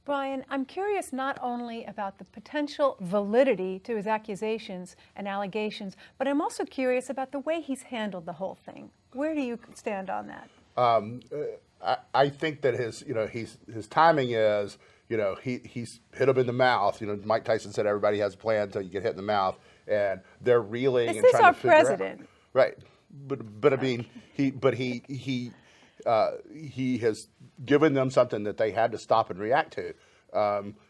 Brian, I'm curious not only about the potential validity to his accusations and allegations, but I'm also curious about the way he's handled the whole thing. Where do you stand on that? I think that his timing is, he's hit him in the mouth. Mike Tyson said everybody has a plan until you get hit in the mouth, and they're reeling and trying to figure out. This is our president. Right. But I mean, he has given them something that they had to stop and react to.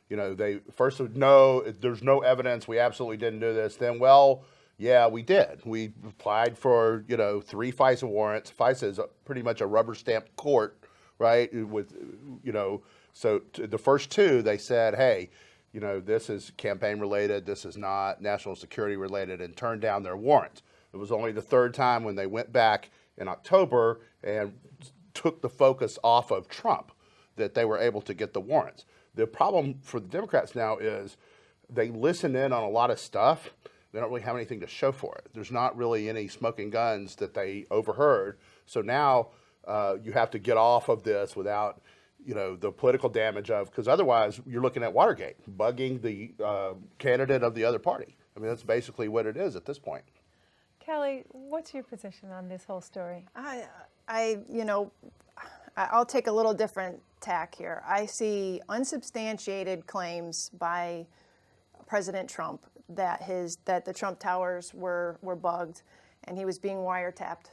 They first said, no, there's no evidence. We absolutely didn't do this. Then, well, yeah, we did. We applied for, 3 FISA warrants. FISA is pretty much a rubber stamp court, right? So the first 2, they said, hey, this is campaign related. This is not national security related, and turned down their warrants. It was only the 3rd time when they went back in October and took the focus off of Trump that they were able to get the warrants. The problem for the Democrats now is they listen in on a lot of stuff. They don't really have anything to show for it. There's not really any smoking guns that they overheard. So now you have to get off of this without, the political damage of, because otherwise you're looking at Watergate, bugging the candidate of the other party. I mean, that's basically what it is at this point. Kelly, what's your position on this whole story? I'll take a little different tack here. I see unsubstantiated claims by President Trump that the Trump Towers were bugged and he was being wiretapped.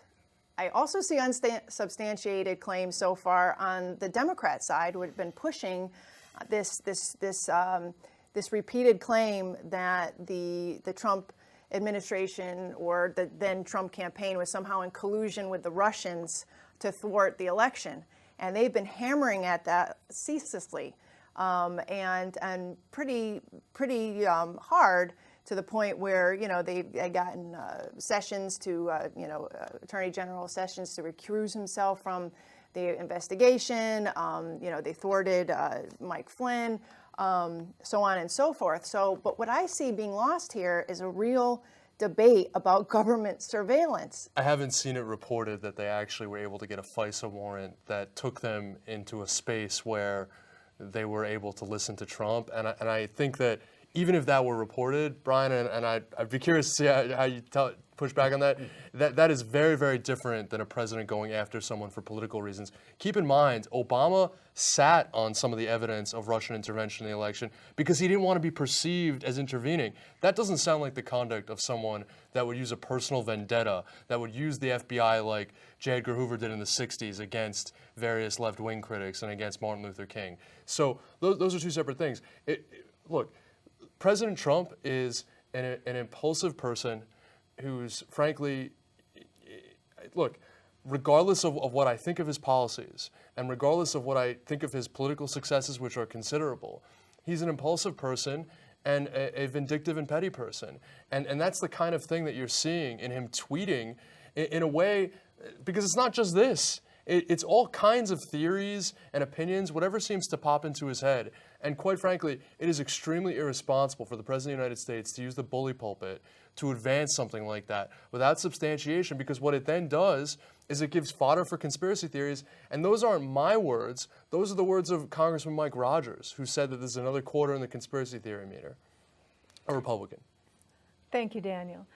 I also see unsubstantiated claims so far on the Democrat side, who have been pushing this repeated claim that the Trump administration or the then Trump campaign was somehow in collusion with the Russians to thwart the election. And they've been hammering at that ceaselessly and pretty hard, to the point where, they've gotten Sessions to, Attorney General Sessions to recuse himself from the investigation. They thwarted Mike Flynn, so on and so forth. But what I see being lost here is a real debate about government surveillance. I haven't seen it reported that they actually were able to get a FISA warrant that took them into a space where they were able to listen to Trump. And I think that even if that were reported, Brian, and I'd be curious to see how you push back on that. That is very, very different than a president going after someone for political reasons. Keep in mind, Obama sat on some of the evidence of Russian intervention in the election because he didn't want to be perceived as intervening. That doesn't sound like the conduct of someone that would use a personal vendetta, that would use the FBI like J. Edgar Hoover did in the 60s against various left-wing critics and against Martin Luther King. So those are 2 separate things. Look, President Trump is an impulsive person who's, frankly, look, regardless of what I think of his policies and regardless of what I think of his political successes, which are considerable, he's an impulsive person and a vindictive and petty person. And that's the kind of thing that you're seeing in him tweeting in a way, because it's not just this. It's all kinds of theories and opinions, whatever seems to pop into his head. And quite frankly, it is extremely irresponsible for the President of the United States to use the bully pulpit to advance something like that without substantiation, because what it then does is it gives fodder for conspiracy theories. And those aren't my words. Those are the words of Congressman Mike Rogers, who said that there's another quarter in the conspiracy theory meter, a Republican. Thank you, Daniel.